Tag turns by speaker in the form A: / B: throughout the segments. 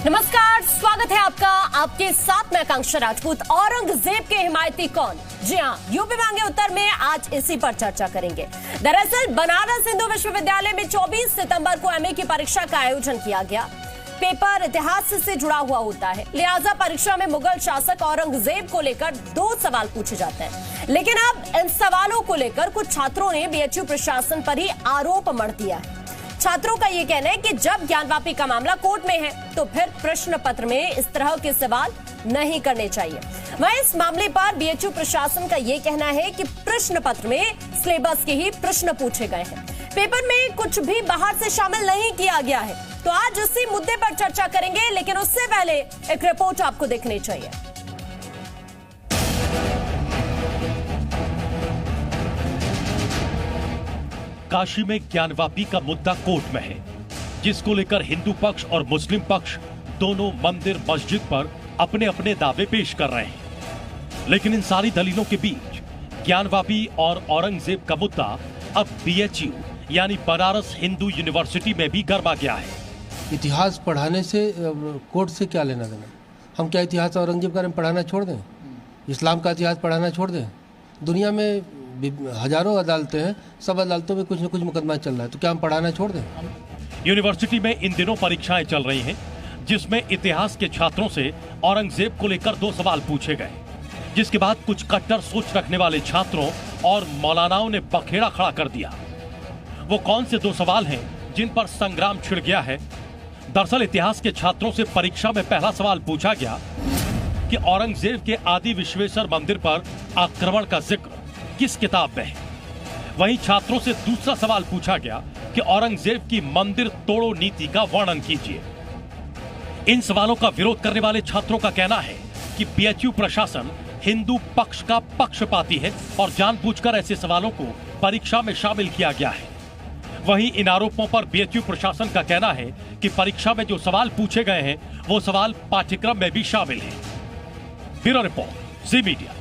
A: नमस्कार, स्वागत है आपका। आपके साथ मैं आकांक्षा राजपूत। औरंगजेब के हिमायती कौन? जी हाँ, यूपी मांगे उत्तर में आज इसी पर चर्चा करेंगे। दरअसल बनारस हिंदू विश्वविद्यालय में 24 सितंबर को एमए की परीक्षा का आयोजन किया गया। पेपर इतिहास से जुड़ा हुआ होता है, लिहाजा परीक्षा में मुगल शासक औरंगजेब को लेकर 2 सवाल पूछे जाते हैं। लेकिन अब इन सवालों को लेकर कुछ छात्रों ने बीएचयू प्रशासन पर ही आरोप मढ़ दिया है। छात्रों का ये कहना है कि जब ज्ञानवापी का मामला कोर्ट में है तो फिर प्रश्न पत्र में इस तरह के सवाल नहीं करने चाहिए। वहीं इस मामले पर बीएचयू प्रशासन का ये कहना है कि प्रश्न पत्र में सिलेबस के ही प्रश्न पूछे गए हैं, पेपर में कुछ भी बाहर से शामिल नहीं किया गया है। तो आज इसी मुद्दे पर चर्चा करेंगे, लेकिन उससे पहले एक रिपोर्ट आपको देखनी चाहिए।
B: काशी में ज्ञानवापी का मुद्दा कोर्ट में है, जिसको लेकर हिंदू पक्ष और मुस्लिम पक्ष दोनों मंदिर मस्जिद पर अपने अपने दावे पेश कर रहे हैं। लेकिन इन सारी दलीलों के बीच ज्ञानवापी और औरंगजेब का मुद्दा अब बीएचयू यानी बनारस हिंदू यूनिवर्सिटी में भी गरमा गया है।
C: इतिहास पढ़ाने से कोर्ट से क्या लेना देना? हम क्या इतिहास औरंगजेब के बारे में पढ़ाना छोड़ दें? इस्लाम का इतिहास पढ़ाना छोड़ दें? दुनिया में हजारों अदालतें हैं, सब अदालतों में कुछ न कुछ मुकदमा चल रहा है, तो क्या हम पढ़ाना छोड़ दें?
B: यूनिवर्सिटी में इन दिनों परीक्षाएं चल रही हैं, जिसमें इतिहास के छात्रों से औरंगजेब को लेकर 2 सवाल पूछे गए, जिसके बाद कुछ कट्टर सोच रखने वाले छात्रों और मौलानाओं ने बखेड़ा खड़ा कर दिया। वो कौन से 2 सवाल हैं जिन पर संग्राम छिड़ गया है? दरअसल इतिहास के छात्रों से परीक्षा में पहला सवाल पूछा गया कि औरंगजेब के आदि विश्वेश्वर मंदिर पर आक्रमण का जिक्र किस किताब में है। वहीं छात्रों से दूसरा सवाल पूछा गया कि औरंगजेब की मंदिर तोड़ो नीति का वर्णन कीजिए। इन सवालों का विरोध करने वाले छात्रों का कहना है कि बीएचयू प्रशासन हिंदू पक्ष का पक्षपाती है और जानबूझकर ऐसे सवालों को परीक्षा में शामिल किया गया है। वहीं इन आरोपों पर बीएचयू प्रशासन का कहना है कि परीक्षा में जो सवाल पूछे गए हैं वो सवाल पाठ्यक्रम में भी शामिल है। ब्यूरो रिपोर्ट, जी मीडिया।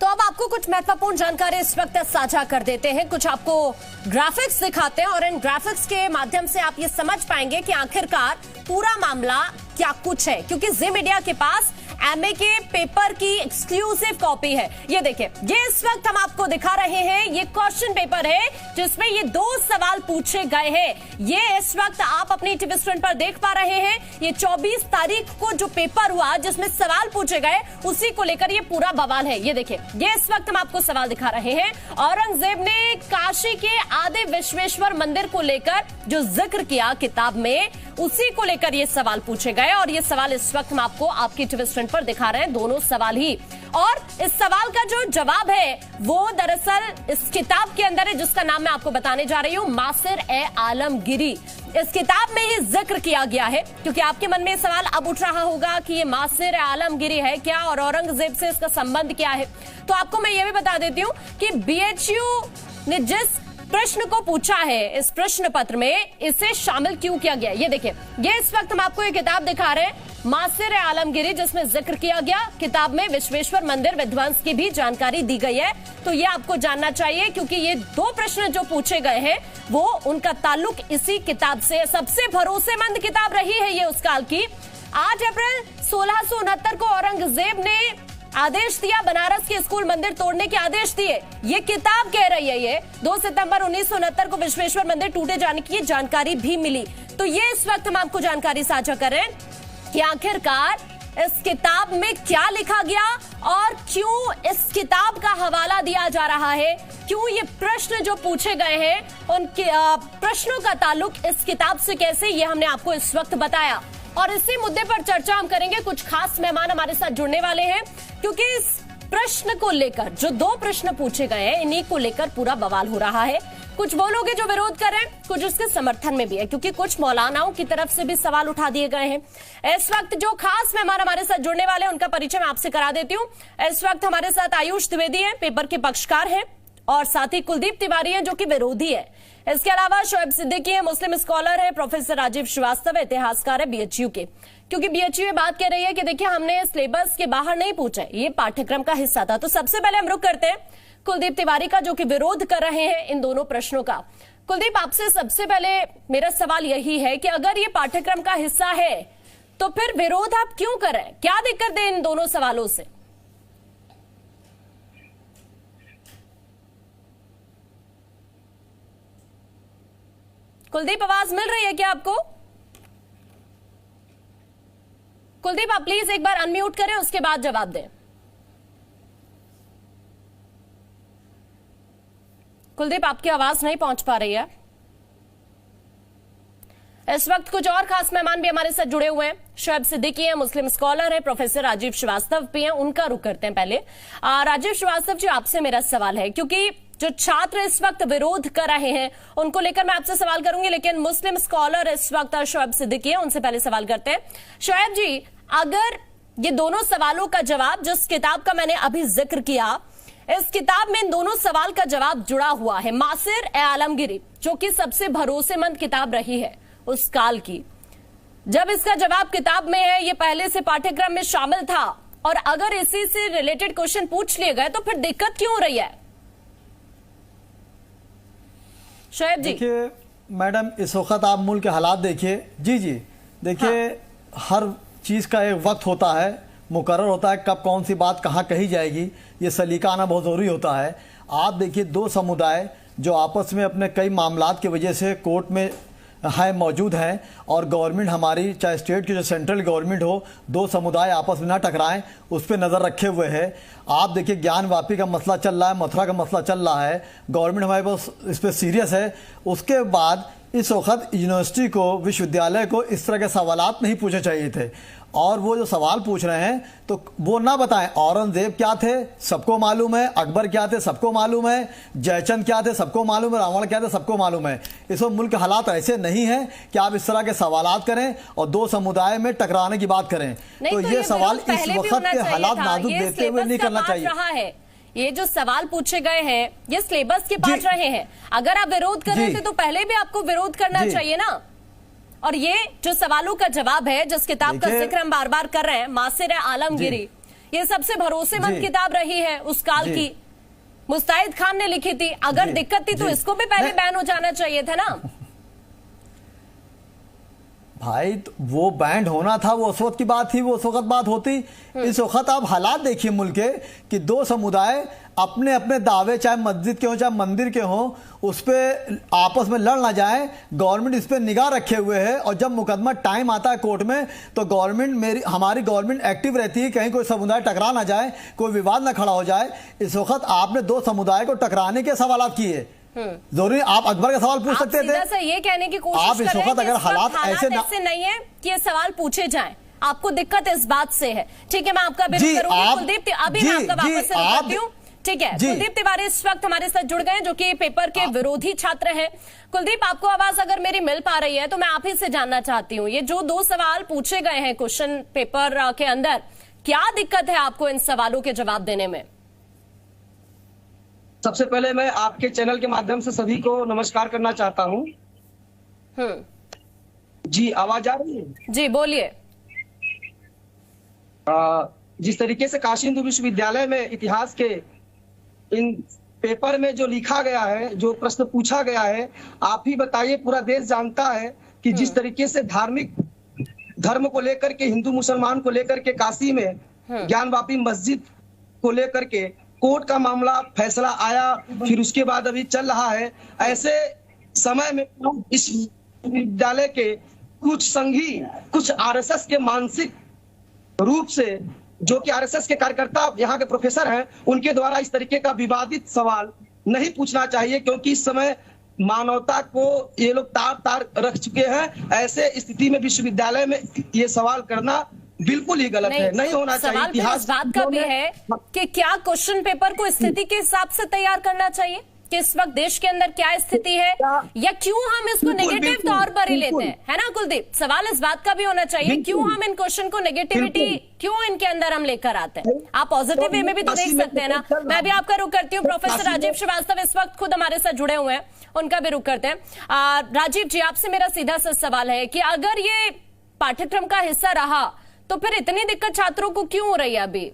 A: तो अब आपको कुछ महत्वपूर्ण जानकारी इस वक्त साझा कर देते हैं, कुछ आपको ग्राफिक्स दिखाते हैं और इन ग्राफिक्स के माध्यम से आप ये समझ पाएंगे कि आखिरकार पूरा मामला क्या कुछ है, क्योंकि जी मीडिया के पास एमए के पेपर की एक्सक्लूसिव कॉपी है। ये देखिए, ये इस वक्त हम आपको दिखा रहे हैं, ये क्वेश्चन पेपर है जिसमें ये 2 सवाल पूछे गए हैं। ये इस वक्त आप अपनी टीवी स्क्रीन पर देख पा रहे हैं। ये 24 तारीख को जो पेपर हुआ जिसमें सवाल पूछे गए, उसी को लेकर ये पूरा बवाल है। ये देखिए, ये इस वक्त हम आपको सवाल दिखा रहे हैं। औरंगजेब ने काशी के आदि विश्वेश्वर मंदिर को लेकर जो जिक्र किया किताब में, उसी को लेकर ये सवाल पूछे गए और ये सवाल इस वक्त हम आपको आपकी टीवी स्क्रीन पर दिखा रहे हैं, दोनों सवाल ही। और इस सवाल का जो जवाब है वो दरअसल इस किताब के अंदर है, जिसका नाम मैं आपको बताने जा रही हूं, मासिर-ए-आलमगीरी। इस किताब में ही जिक्र किया गया है, क्योंकि आपके मन में सवाल अब उठ रहा होगा कि ये मासिर-ए-आलमगीरी है क्या और औरंगजेब से इसका संबंध क्या है। तो आपको मैं ये भी बता देती हूं कि बीएचयू ने जिस प्रश्न को पूछा है इस प्रश्न पत्र में, इसे शामिल क्यों किया गया। ये देखिए, ये इस वक्त हम आपको ये किताब दिखा रहे हैं, मासिर-ए-आलमगीरी, जिसमें जिक्र किया गया। किताब में विश्वेश्वर मंदिर विध्वंस की भी जानकारी दी गई है। तो ये आपको जानना चाहिए, क्योंकि ये 2 प्रश्न जो पूछे गए हैं वो उनका ताल्लुक इसी किताब से। सबसे भरोसेमंद किताब रही है ये उस काल की। 8 अप्रैल 1669 को औरंगजेब ने आदेश दिया, बनारस के स्कूल मंदिर तोड़ने के आदेश दिए। ये किताब कह रही है। ये 2 सितंबर 1969 को विश्वेश्वर मंदिर टूटे जाने की जानकारी भी मिली। तो ये इस वक्त हम आपको जानकारी साझा कर रहे हैं कि आखिरकार इस किताब में क्या लिखा गया और क्यों इस किताब का हवाला दिया जा रहा है, क्यों ये प्रश्न जो पूछे गए हैं उनके प्रश्नों का ताल्लुक इस किताब से कैसे, ये हमने आपको इस वक्त बताया। और इसी मुद्दे पर चर्चा हम करेंगे। कुछ खास मेहमान हमारे साथ जुड़ने वाले हैं, क्योंकि इस प्रश्न को लेकर जो 2 प्रश्न पूछे गए हैं, इन्हीं को लेकर पूरा बवाल हो रहा है। कुछ वो लोग हैं जो विरोध कर रहे हैं, कुछ उसके समर्थन में भी है, क्योंकि कुछ मौलानाओं की तरफ से भी सवाल उठा दिए गए हैं। इस वक्त जो खास मेहमान हमारे साथ जुड़ने वाले हैं उनका परिचय मैं आपसे करा देती हूँ। इस वक्त हमारे साथ आयुष द्विवेदी है, पेपर के पक्षकार हैं, और साथ ही कुलदीप तिवारी हैं जो कि विरोधी है। इसके अलावा शोएब सिद्दीकी है, मुस्लिम स्कॉलर है, प्रोफेसर राजीव श्रीवास्तव इतिहासकार है बीएचयू के। क्योंकि बीएचयू ये बात कह रही है कि देखिए, हमने सिलेबस के बाहर नहीं पूछा, ये पाठ्यक्रम का हिस्सा था। तो सबसे पहले हम रुक करते हैं कुलदीप तिवारी का, जो कि विरोध कर रहे हैं इन दोनों प्रश्नों का। कुलदीप, आपसे सबसे पहले मेरा सवाल यही है कि अगर ये पाठ्यक्रम का हिस्सा है तो फिर विरोध आप क्यों करें? क्या दिक्कत है इन दोनों सवालों से? कुलदीप, आवाज मिल रही है क्या आपको? कुलदीप, आप प्लीज एक बार अनम्यूट करें, उसके बाद जवाब दें। कुलदीप, आपकी आवाज नहीं पहुंच पा रही है। इस वक्त कुछ और खास मेहमान भी हमारे साथ जुड़े हुए हैं। शोएब सिद्दीकी हैं, मुस्लिम स्कॉलर है, प्रोफेसर राजीव श्रीवास्तव भी हैं, उनका रुख करते हैं। पहले राजीव श्रीवास्तव जी, आपसे मेरा सवाल है, क्योंकि जो छात्र इस वक्त विरोध कर रहे हैं उनको लेकर मैं आपसे सवाल करूंगी, लेकिन मुस्लिम स्कॉलर इस वक्त शोएब सिद्दीकी हैं, उनसे पहले सवाल करते हैं। शोएब जी, अगर ये दोनों सवालों का जवाब, जिस किताब का मैंने अभी जिक्र किया, इस किताब में इन दोनों सवाल का जवाब जुड़ा हुआ है, मासिर ए आलमगीरी, जो कि सबसे भरोसेमंद किताब रही है उस काल की, जब इसका जवाब किताब में है, ये पहले से पाठ्यक्रम में शामिल था, और अगर इसी से रिलेटेड क्वेश्चन पूछ लिए गए तो फिर दिक्कत क्यों हो रही है? शोएब जी।
D: देखिए मैडम, इस वक्त आप मुल्क के हालात देखिए। जी देखिए, हर चीज़ का एक वक्त होता है, मुकर्रर होता है, कब कौन सी बात कहाँ कही जाएगी, ये सलीका आना बहुत ज़रूरी होता है। आप देखिए, दो समुदाय जो आपस में अपने कई मामलात की वजह से कोर्ट में मौजूद हैं, और गवर्नमेंट हमारी, चाहे स्टेट की, जो सेंट्रल गवर्नमेंट हो, दो समुदाय आपस में ना टकराएं, उस पर नज़र रखे हुए है। आप देखिए, ज्ञानवापी का मसला चल रहा है, मथुरा का मसला चल रहा है, गवर्नमेंट हमारे पास इस पर सीरियस है। उसके बाद इस वक्त यूनिवर्सिटी को, विश्वविद्यालय को इस तरह के सवालात नहीं पूछने चाहिए थे, और वो जो सवाल पूछ रहे हैं तो वो ना बताएं। औरंगजेब क्या थे सबको मालूम है, अकबर क्या थे सबको मालूम है, जयचंद क्या थे सबको मालूम है, रावण क्या थे सबको मालूम है। इस वक्त मुल्क के हालात ऐसे नहीं है कि आप इस तरह के सवालात करें और दो समुदाय में टकराने की बात करें। तो ये सवाल इस वक्त के हालात नाजुक देते हुए नहीं करना चाहिए।
A: ये जो सवाल पूछे गए हैं, ये सिलेबस के पास रहे हैं। अगर आप विरोध कर रहे थे तो पहले भी आपको विरोध करना चाहिए ना। और ये जो सवालों का जवाब है, जिस किताब का जिक्र हम बार बार कर रहे हैं, मासिर आलमगीरी, ये सबसे भरोसेमंद किताब रही है उस काल की, मुस्ताहिद खान ने लिखी थी। अगर दिक्कत थी तो इसको भी पहले बैन हो जाना चाहिए था ना
D: भाई। तो वो बैंड होना था, वो उस वक्त की बात थी, वो उस वक्त बात होती। इस वक्त आप हालात देखिए मुल्क के, कि दो समुदाय अपने अपने दावे, चाहे मस्जिद के हो चाहे मंदिर के हो, उस पर आपस में लड़ ना जाए। गवर्नमेंट इस पर निगाह रखे हुए है, और जब मुकदमा टाइम आता है कोर्ट में तो गवर्नमेंट, हमारी गवर्नमेंट एक्टिव रहती है, कहीं कोई समुदाय टकरा ना जाए, कोई विवाद ना खड़ा हो जाए। इस वक्त आपने दो समुदाय को टकराने के सवाल किए। जरूरी आप अकबर का सवाल पूछ सकते थे।
A: ये कहने की कोशिश
D: आप इस वक्त अगर हालात ऐसे
A: नहीं है कि ये सवाल पूछे जाएं, आपको दिक्कत इस बात से है, ठीक है, मैं आपका विरोध करूंगी। कुलदीप, अभी मैं आपका वापस से रुकती हूँ, ठीक है। कुलदीप तिवारी इस वक्त हमारे साथ जुड़ गए हैं, जो कि पेपर के विरोधी छात्र हैं। कुलदीप, आपको आवाज अगर मेरी मिल पा रही है तो मैं आप ही से जानना चाहती हूँ, ये जो दो सवाल पूछे गए हैं क्वेश्चन पेपर के अंदर, क्या दिक्कत है आपको इन सवालों के जवाब देने में?
E: सबसे पहले मैं आपके चैनल के माध्यम से सभी को नमस्कार करना चाहता हूँ। जी, आवाज आ रही है?
A: जी, बोलिए।
E: जिस तरीके से काशी हिंदू विश्वविद्यालय में इतिहास के इन पेपर में जो लिखा गया है, जो प्रश्न पूछा गया है, आप ही बताइए, पूरा देश जानता है कि जिस तरीके से धार्मिक धर्म को लेकर के, हिंदू मुसलमान को लेकर के काशी में ज्ञानवापी मस्जिद को लेकर के कोर्ट का मामला, फैसला आया, फिर उसके बाद अभी चल रहा है। ऐसे समय में इस विद्यालय के कुछ संघी, कुछ आरएसएस के मानसिक रूप से, जो कि आरएसएस के कार्यकर्ता यहाँ के प्रोफेसर हैं, उनके द्वारा इस तरीके का विवादित सवाल नहीं पूछना चाहिए, क्योंकि इस समय मानवता को ये लोग तार रख चुके हैं। ऐसे स्थिति में विश्वविद्यालय में ये सवाल करना बिल्कुल ही गलत है, नहीं होना चाहिए।
A: इतिहास बात का भी है कि क्या क्वेश्चन पेपर को स्थिति के हिसाब से तैयार करना चाहिए कि इस वक्त देश के अंदर क्या स्थिति है, या क्यों हम इसको नेगेटिव तौर पर ही लेते हैं, है ना कुलदीप? सवाल इस बात का भी होना चाहिए, क्यों हम इन क्वेश्चन को नेगेटिविटी क्यों इनके अंदर हम लेकर आते हैं? आप पॉजिटिव वे में भी तो देख सकते हैं ना। मैं भी आपका रुख करती हूँ। प्रोफेसर राजीव श्रीवास्तव इस वक्त खुद हमारे साथ जुड़े हुए हैं, उनका भी रुख करते हैं। राजीव जी, आपसे मेरा सीधा सा सवाल है कि अगर ये पाठ्यक्रम का हिस्सा रहा तो फिर इतनी दिक्कत छात्रों को क्यों हो रही है अभी?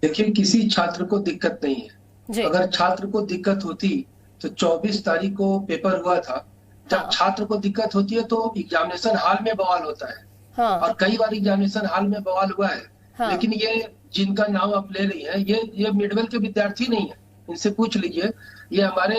F: देखिए, किसी छात्र को दिक्कत नहीं है। अगर छात्र को दिक्कत होती तो 24 तारीख को पेपर हुआ था। जब छात्र को दिक्कत होती है तो एग्जामिनेशन हॉल में बवाल होता है। और कई बार एग्जामिनेशन हॉल में बवाल हुआ है। लेकिन ये जिनका नाम आप ले रही हैं, ये मिडवेल के विद्यार्थी नहीं है, इनसे पूछ लीजिए। ये हमारे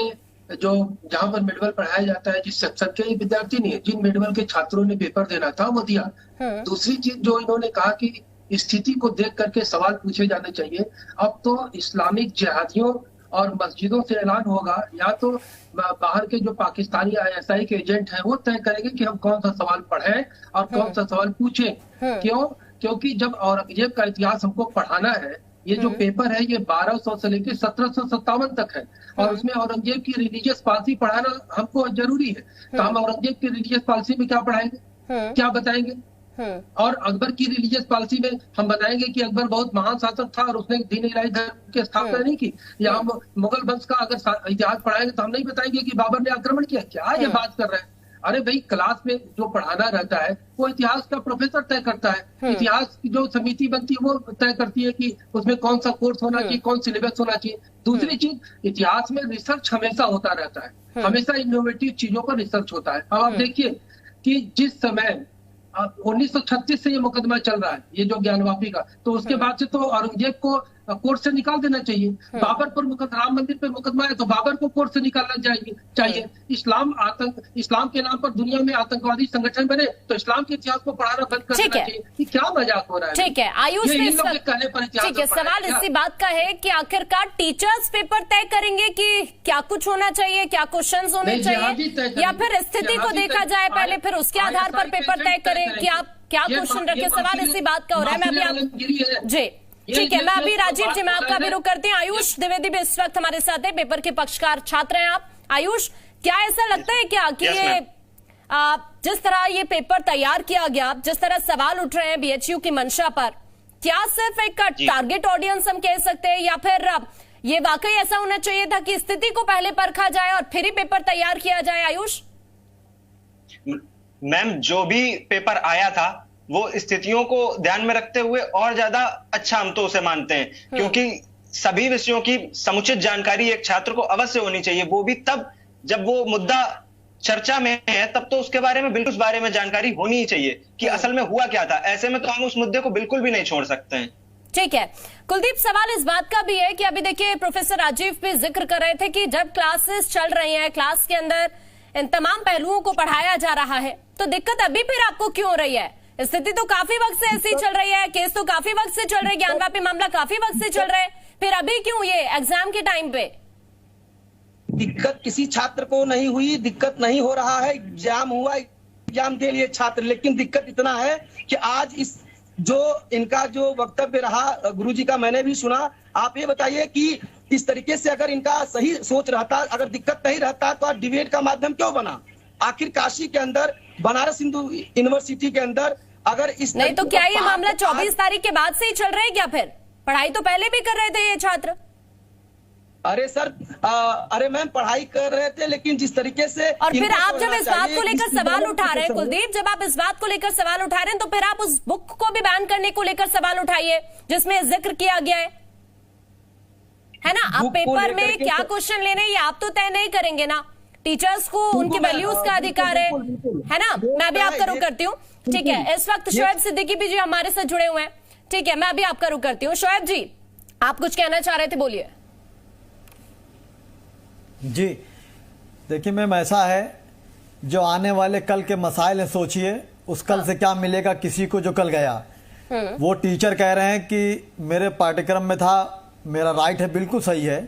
F: जो जहां पर मिडवेल पढ़ाया जाता है जिस सेक्शन के विद्यार्थी नहीं है, जिन मिडवेल के छात्रों ने पेपर देना था वो दिया। दूसरी चीज जो इन्होंने कहा कि स्थिति को देख करके सवाल पूछे जाने चाहिए। अब तो इस्लामिक जिहादियों और मस्जिदों से ऐलान होगा, या तो बाहर के जो पाकिस्तानी ISI के एजेंट हैं वो तय करेंगे कि हम कौन सा सवाल पढ़ें और कौन सा सवाल पूछें। क्यों? क्योंकि जब औरंगजेब का इतिहास हमको पढ़ाना है, ये जो पेपर है ये 1200 से लेकर 1757 तक है, और उसमें औरंगजेब की रिलीजियस पॉलिसी पढ़ाना हमको जरूरी है। तो हम औरंगजेब की रिलीजियस पॉलिसी में क्या पढ़ाएंगे, क्या बताएंगे? और अकबर की रिलीजियस पॉलिसी में हम बताएंगे कि अकबर बहुत महान शासक था और उसने दीन इलाही धर्म की स्थापना नहीं की, या हम मुगल वंश का अगर इतिहास पढ़ाएंगे तो हम नहीं बताएंगे कि बाबर ने आक्रमण किया। क्या ये बात कर रहे हैं? अरे भाई, क्लास में जो पढ़ाना रहता है वो इतिहास का प्रोफेसर तय करता है। इतिहास की जो समिति बनती है वो तय करती है कि उसमें कौन सा कोर्स होना चाहिए, कौन सिलेबस होना चाहिए। दूसरी चीज, इतिहास में रिसर्च हमेशा होता रहता है, हमेशा इनोवेटिव चीजों पर रिसर्च होता है। अब आप देखिए कि जिस समय 1936 से ये मुकदमा चल रहा है, ये जो ज्ञानवापी का, तो उसके बाद से तो औरंगजेब को कोर्ट से निकाल देना चाहिए। बाबर पर राम मंदिर पे मुकदमा है तो बाबर को कोर्ट से निकालना चाहिए। इस्लाम के नाम पर दुनिया में आतंकवादी संगठन बने तो इस्लाम के इतिहास को पढ़ाना बंद कर देना चाहिए। ये क्या मजाक हो रहा है? ठीक है आयुष,
A: ठीक है, सवाल इसी बात का है कि आखिरकार टीचर्स पेपर तय करेंगे कि क्या कुछ होना चाहिए, क्या क्वेश्चंस होने चाहिए, या फिर स्थिति को देखा जाए पहले फिर उसके आधार पर पेपर तय करें कि आप क्या क्वेश्चन रखे? सवाल इसी बात का हो रहा है। मैं अभी जी ठीक है, मैं अभी राजीव जी मैं आपका भी रुक करती हूँ। आयुष द्विवेदी भी इस वक्त हमारे साथ है, पेपर के पक्षकार छात्र हैं आप। आयुष, क्या ऐसा लगता है क्या कि ये जिस तरह ये पेपर तैयार किया गया, जिस तरह सवाल उठ रहे हैं BHU की मंशा पर, क्या सिर्फ एक टारगेट ऑडियंस हम कह सकते हैं, या फिर ये वाकई ऐसा होना चाहिए था कि स्थिति को पहले परखा जाए और फिर ही पेपर तैयार किया जाए? आयुष
G: मैम, जो भी पेपर आया था वो स्थितियों को ध्यान में रखते हुए और ज्यादा अच्छा हम तो उसे मानते हैं, क्योंकि सभी विषयों की समुचित जानकारी एक छात्र को अवश्य होनी चाहिए। वो भी तब जब वो मुद्दा चर्चा में है, तब तो उसके बारे में बिल्कुल उस बारे में जानकारी होनी ही चाहिए कि असल में हुआ क्या था। ऐसे में तो हम उस मुद्दे को बिल्कुल भी नहीं छोड़ सकते हैं।
A: ठीक है कुलदीप, सवाल इस बात का भी है कि अभी देखिए प्रोफेसर राजीव भी जिक्र कर रहे थे कि जब क्लासेस चल रही हैं, क्लास के अंदर इन तमाम पहलुओं को पढ़ाया जा रहा है, तो दिक्कत अभी फिर आपको क्यों हो रही है? स्थिति तो काफी वक्त से ऐसी चल रही है, केस तो काफी वक्त से चल रहे, ज्ञानवापी मामला काफी वक्त से चल रहा है, फिर अभी क्यों ये एग्जाम के टाइम पे?
E: दिक्कत किसी छात्र को नहीं हुई, दिक्कत नहीं हो रहा है, एग्जाम हुआ, एग्जाम के लिए छात्र, लेकिन दिक्कत इतना है कि आज इस जो इनका जो वक्तव्य रहा गुरुजी का मैंने भी सुना। आप ये बताइए कि इस तरीके से अगर इनका सही सोच रहता, अगर दिक्कत नहीं रहता तो आज डिबेट का माध्यम क्यों बना? आखिर काशी के अंदर, बनारस हिंदू यूनिवर्सिटी के अंदर अगर इस
A: नहीं तो क्या ये मामला 24 तारीख के बाद से ही चल रहा है क्या? फिर पढ़ाई तो पहले भी कर रहे थे ये छात्र।
E: अरे सर, अरे मैम पढ़ाई कर रहे थे, लेकिन जिस तरीके से
A: और फिर आप जब इस बात को लेकर सवाल उठा रहे हैं कुलदीप, जब आप इस बात को लेकर सवाल उठा रहे हैं तो फिर आप उस बुक को भी बैन करने को लेकर सवाल उठाइए जिसमें जिक्र किया गया है ना। आप पेपर में क्या क्वेश्चन लेने ये आप तो तय नहीं करेंगे ना, टीचर्स को उनके वैल्यूज का अधिकार है ना। मैं भी आपका रुख करती हूँ, ठीक है। इस वक्त शोएब सिद्दीकी भी जी हमारे साथ जुड़े हुए हैं, ठीक है, मैं अभी आपका रुख करती हूँ। शोएब जी, आप कुछ कहना चाह रहे थे, बोलिए।
D: जी देखिए मैम, ऐसा है जो आने वाले कल के मसाइल हैं, सोचिए उस कल से क्या मिलेगा किसी को जो कल गया। वो टीचर कह रहे हैं कि मेरे पाठ्यक्रम में था, मेरा राइट है, बिल्कुल सही है,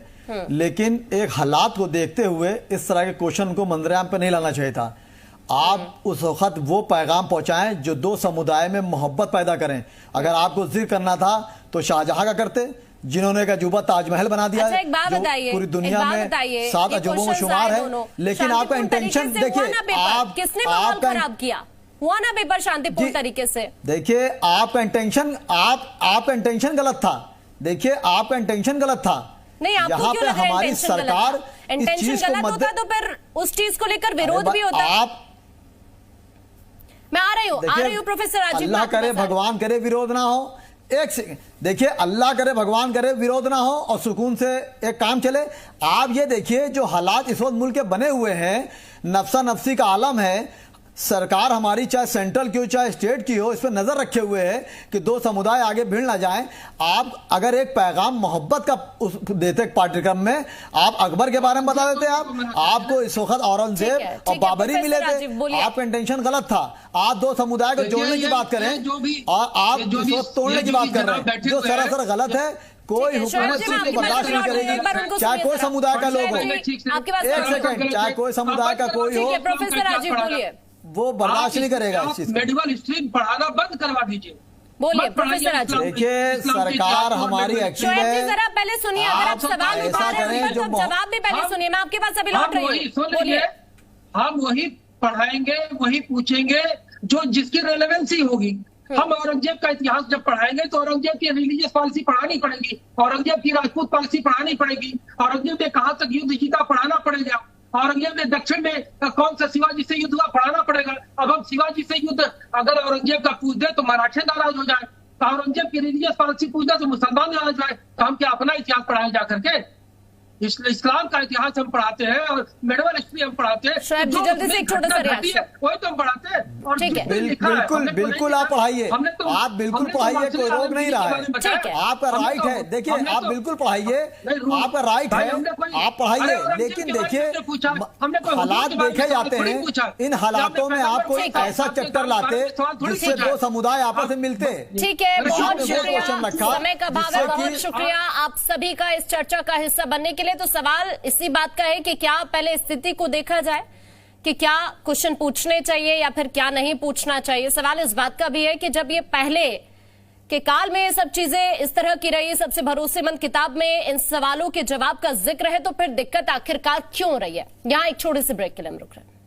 D: लेकिन एक हालात को देखते हुए इस तरह के क्वेश्चन को मंजरेआम पे नहीं लाना चाहिए था। आप उस वक्त वो पैगाम पहुंचाएं जो दो समुदाय में मोहब्बत पैदा करें। अगर आपको जिक्र करना था तो शाहजहां का करते, जिन्होंने एक अजूबा ताजमहल बना दिया है, जो पूरी दुनिया में 7 अजूबों में शुमार है। लेकिन आपका इंटेंशन देखिए,
A: आपका किया हुआ ना पेपर शांतिपूर्ण तरीके से,
D: देखिए आपका इंटेंशन गलत था। देखिए आपका इंटेंशन गलत था।
A: नहीं, आपको
D: यहाँ
A: क्यों
D: पे
A: लग रहा है
D: हमारी सरकार
A: इंटेंशन गलत होता तो फिर उस चीज को लेकर विरोध भी होता। मैं आ रही हूँ प्रोफेसर राजीव।
D: अल्लाह करे, भगवान करे विरोध ना हो। एक सेकंड देखिए, अल्लाह करे भगवान करे विरोध ना हो और सुकून से एक काम चले। आप ये देखिए जो हालात इस वक्त मुल्क के बने हुए हैं, नफसा नफसी का आलम है। सरकार हमारी चाहे सेंट्रल की हो चाहे स्टेट की हो, इस पर नजर रखे हुए है कि दो समुदाय आगे भिड़ ना जाएं। आप अगर एक पैगाम मोहब्बत का देते पाठ्यक्रम में, आप अकबर के बारे में बता देते, आपको इस वक्त औरंगजेब और बाबरी मिले थे, आपका इंटेंशन गलत था। आप दो समुदाय को जोड़ने की बात करें और आप इस वक्त तोड़ने की बात कर रहे हैं, जो सरासर गलत है। कोई हुकूमत को बर्दाश्त नहीं करेगी, चाहे कोई समुदाय का लोग हो। एक सेकंड, चाहे कोई समुदाय का कोई हो,
A: प्रोफेसर राजीव बोलिए।
D: वो बर्दाश्त नहीं करेगा इस चीज।
F: मेडिकल हिस्ट्री पढ़ाना बंद करवा दीजिए।
A: बोलिए प्रोफेसर राजीव।
D: देखिए सरकार हमारी एक्टिव है।
A: जरा पहले सुनिए, अगर आप सवाल उठा रहे हैं तो जवाब भी पहले सुनिए। मैं आपके पास अभी लौट रही हूँ। बोलिए।
F: हम वही पढ़ाएंगे, वही पूछेंगे जो जिसकी रेलेवेंसी होगी। हम औरंगजेब का इतिहास जब पढ़ाएंगे तो औरंगजेब की रिलीजियस पॉलिसी पढ़ानी पड़ेगी, औरंगजेब की राजपूत पॉलिसी पढ़ानी पड़ेगी, औरंगजेब ने कहां तक युद्ध जीता पढ़ाना पड़ेगा, औरंगजेब ने दक्षिण में कौन सा शिवाजी से युद्ध हुआ पढ़ाना पड़ेगा। अब हम शिवाजी से युद्ध अगर औरंगजेब का पूछ दे तो मराठे नाराज हो जाए, तो औरंगजेब की रिलीजियस पॉलिसी पूछ दे तो मुसलमान नाराज जाए। तो हम क्या अपना इतिहास पढ़ाए जा करके? इस्लाम का इतिहास हम पढ़ाते हैं और मेडिवल हिस्ट्री हम पढ़ाते हैं।
A: जल्दी से एक छोटा सा रिएक्शन,
F: वही तो हम पढ़ाते हैं। और
D: बिल्कुल बिल्कुल आप पढ़ाइए, आप बिल्कुल पढ़ाइए, कोई रोक नहीं रहा है, आपका राइट है। देखिए आप बिल्कुल पढ़ाइए, आपका राइट है, आप पढ़ाइए। लेकिन देखिए हालात देखे जाते हैं, इन हालातों में आप कोई ऐसा चक्कर लाते जिससे दो समुदाय आपस में मिलते।
A: ठीक है, बहुत शुक्रिया, समय का अभाव है, बहुत शुक्रिया आप सभी का इस चर्चा का हिस्सा बनने के लिए। तो सवाल इसी बात का है कि क्या पहले स्थिति को देखा जाए कि क्या क्वेश्चन पूछने चाहिए या फिर क्या नहीं पूछना चाहिए। सवाल इस बात का भी है कि जब ये पहले के काल में ये सब चीजें इस तरह की रही, सबसे भरोसेमंद किताब में इन सवालों के जवाब का जिक्र है, तो फिर दिक्कत आखिरकार क्यों रही है। यहां एक छोटे से ब्रेक के लिए हम रुक रहे हैं।